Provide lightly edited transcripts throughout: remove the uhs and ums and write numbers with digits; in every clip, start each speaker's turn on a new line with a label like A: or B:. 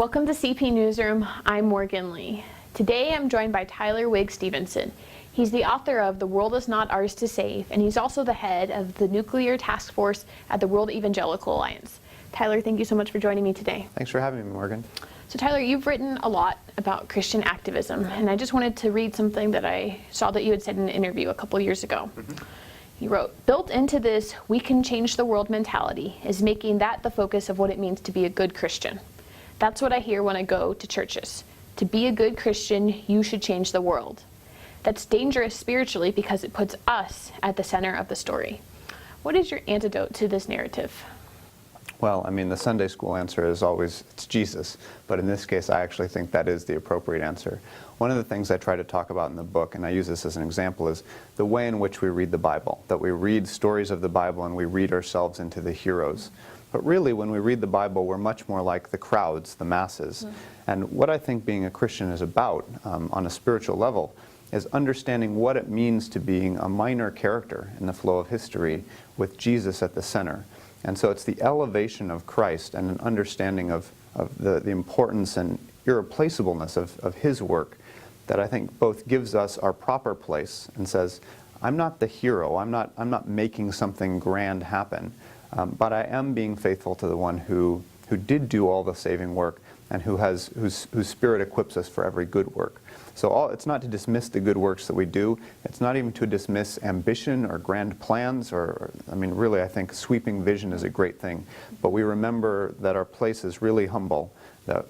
A: Welcome to CP Newsroom. I'm Morgan Lee. Today I'm joined by Tyler Wigg Stevenson. He's the author of The World Is Not Ours to Save, and he's also the head of the Nuclear Task Force at the World Evangelical Alliance. Tyler, thank you so much for joining me today.
B: Thanks for having me, Morgan.
A: So Tyler, you've written a lot about Christian activism, and I just wanted to read something that I saw that you had said in an interview a couple years ago. You wrote, "Built into this we can change the world mentality is making that the focus of what it means to be a good Christian. That's what I hear when I go to churches. To be a good Christian, you should change the world. That's dangerous spiritually because it puts us at the center of the story." What is your antidote to this narrative?
B: Well, I mean, the Sunday school answer is always, it's Jesus. But in this case, I actually think that is the appropriate answer. One of the things I try to talk about in the book, and I use this as an example, is the way in which we read the Bible. That we read stories of the Bible and we read ourselves into the heroes. But really, when we read the Bible, we're much more like the crowds, the masses. And what I think being a Christian is about, on a spiritual level, is understanding what it means to being a minor character in the flow of history with Jesus at the center. And so it's the elevation of Christ and an understanding of the importance and irreplaceableness of His work that I think both gives us our proper place and says, I'm not the hero, I'm not making something grand happen, but I am being faithful to the one who did do all the saving work and whose Spirit equips us for every good work. So it's not to dismiss the good works that we do. It's not even to dismiss ambition or grand plans I mean, really, I think sweeping vision is a great thing. But we remember that our place is really humble, that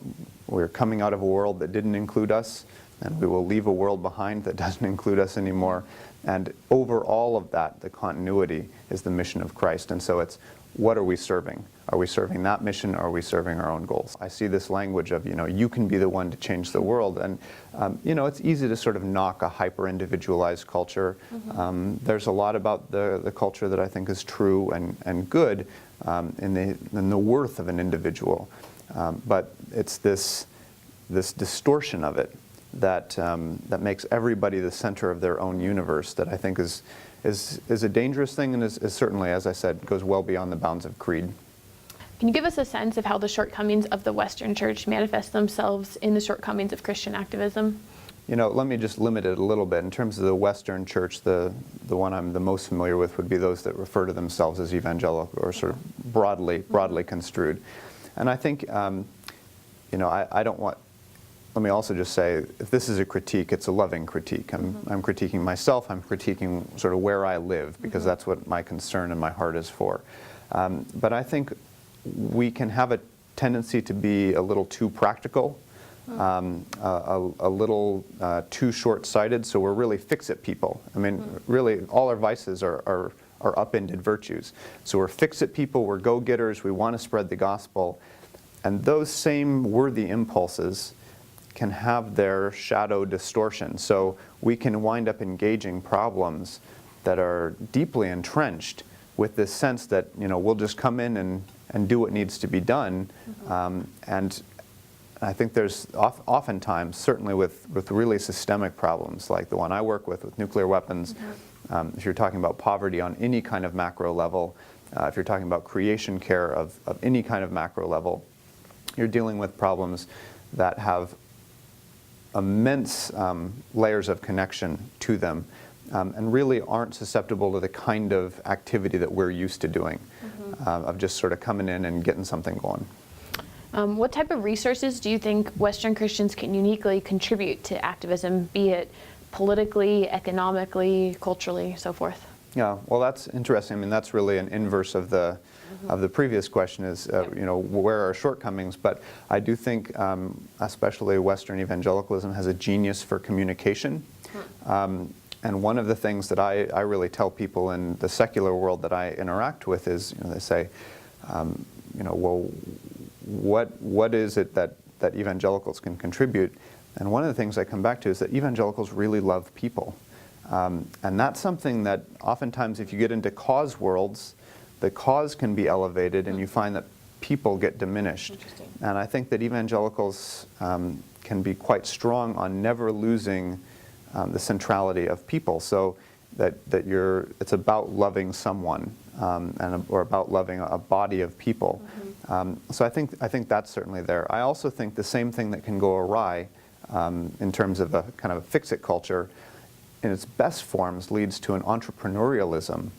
B: we're coming out of a world that didn't include us, and we will leave a world behind that doesn't include us anymore. And over all of that, the continuity is the mission of Christ. And so it's, what are we serving? Are we serving that mission, or are we serving our own goals? I see this language of, you can be the one to change the world. And, it's easy to sort of knock a hyper-individualized culture. There's a lot about the culture that I think is true and good in the worth of an individual. But it's this distortion of it that makes everybody the center of their own universe that I think is a dangerous thing and is certainly, as I said, goes well beyond the bounds of creed.
A: Can you give us a sense of how the shortcomings of the Western Church manifest themselves in the shortcomings of Christian activism?
B: Let me just limit it a little bit. In terms of the Western Church, the one I'm the most familiar with would be those that refer to themselves as evangelical, or sort of broadly construed. And I think, I don't want... Let me also just say, if this is a critique, it's a loving critique. I'm critiquing myself, I'm critiquing sort of where I live, because that's what my concern and my heart is for. But I think we can have a tendency to be a little too practical, a little too short-sighted, so we're really fix-it people. I mean, really, all our vices are upended virtues. So we're fix-it people, we're go-getters, we want to spread the gospel, and those same worthy impulses can have their shadow distortion. So we can wind up engaging problems that are deeply entrenched with this sense that, we'll just come in and do what needs to be done. And I think there's oftentimes, certainly with really systemic problems, like the one I work with nuclear weapons, if you're talking about poverty on any kind of macro level, if you're talking about creation care of any kind of macro level, you're dealing with problems that have immense layers of connection to them, and really aren't susceptible to the kind of activity that we're used to doing, of just sort of coming in and getting something going.
A: What type of resources do you think Western Christians can uniquely contribute to activism, be it politically, economically, culturally, so forth?
B: Yeah, well, that's interesting. I mean, that's really an inverse of the previous question is, where are our shortcomings? But I do think, especially Western evangelicalism has a genius for communication. And one of the things that I really tell people in the secular world that I interact with is, they say, well, what is it that evangelicals can contribute? And one of the things I come back to is that evangelicals really love people. And that's something that oftentimes, if you get into cause worlds, the cause can be elevated and you find that people get diminished. And I think that evangelicals can be quite strong on never losing the centrality of people. So that it's about loving someone or about loving a body of people. So I think that's certainly there. I also think the same thing that can go awry in terms of a kind of a fix-it culture in its best forms leads to an entrepreneurialism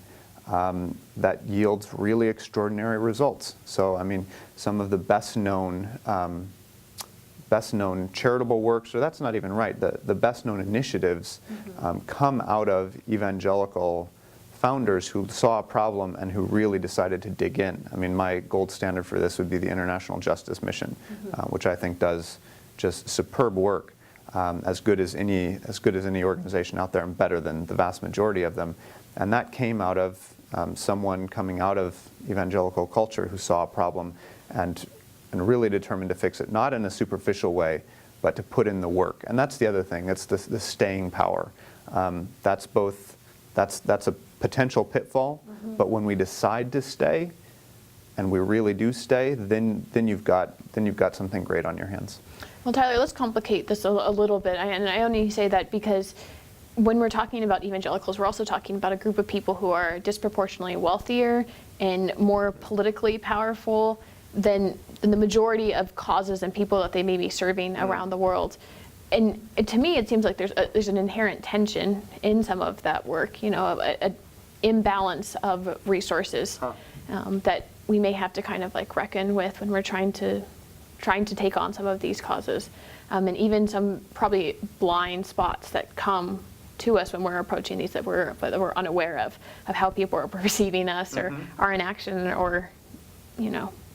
B: that yields really extraordinary results. So I mean, some of the best known charitable works, or that's not even right, the best known initiatives come out of evangelical founders who saw a problem and who really decided to dig in. I mean, my gold standard for this would be the International Justice Mission, which I think does just superb work, as good as any organization out there, and better than the vast majority of them. And that came out of someone coming out of evangelical culture who saw a problem and really determined to fix it, not in a superficial way, but to put in the work. And that's the other thing. It's the staying power. That's a potential pitfall. But when we decide to stay, and we really do stay, then you've got something great on your hands.
A: Well, Tyler, let's complicate this a little bit. And I only say that because when we're talking about evangelicals, we're also talking about a group of people who are disproportionately wealthier and more politically powerful than the majority of causes and people that they may be serving around the world. And to me, it seems like there's an inherent tension in some of that work, an imbalance of resources that we may have to kind of like reckon with when we're trying to take on some of these causes, and even some probably blind spots that come to us when we're approaching these that we're unaware of how people are perceiving us or our inaction or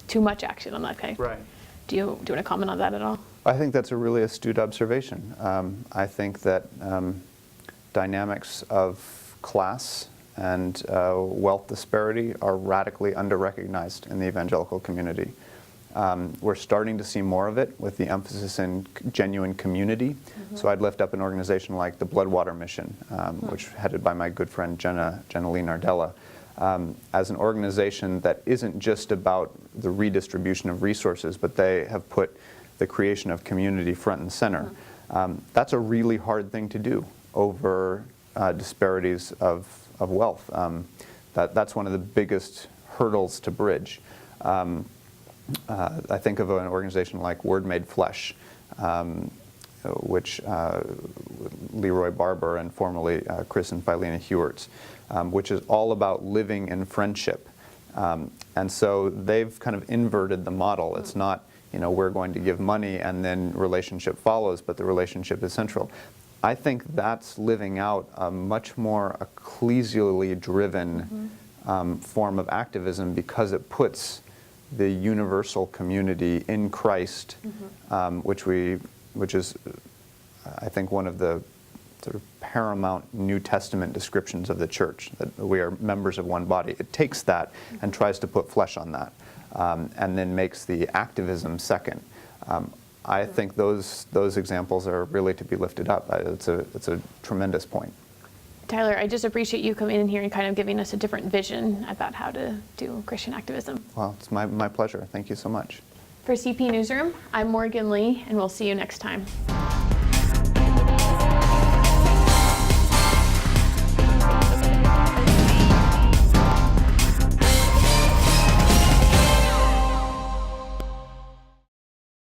A: too much action on that kind.
B: Right.
A: Do you want to comment on that at all?
B: I think that's a really astute observation. I think that dynamics of class and wealth disparity are radically under-recognized in the evangelical community. We're starting to see more of it with the emphasis in genuine community. So I'd lift up an organization like the Bloodwater Mission, which is headed by my good friend Jenna Lee Nardella, as an organization that isn't just about the redistribution of resources, but they have put the creation of community front and center. That's a really hard thing to do over disparities of wealth. That's one of the biggest hurdles to bridge. I think of an organization like Word Made Flesh, which Leroy Barber and formerly Chris and Phileena Hewarts, which is all about living in friendship. And so they've kind of inverted the model. It's not, we're going to give money and then relationship follows, but the relationship is central. I think that's living out a much more ecclesially driven form of activism, because it puts the universal community in Christ, which is, I think, one of the sort of paramount New Testament descriptions of the church, that we are members of one body. It takes that and tries to put flesh on that, and then makes the activism second. I think those examples are really to be lifted up. It's a tremendous point.
A: Tyler, I just appreciate you coming in here and kind of giving us a different vision about how to do Christian activism.
B: Well, it's my pleasure. Thank you so much.
A: For CP Newsroom, I'm Morgan Lee, and we'll see you next time.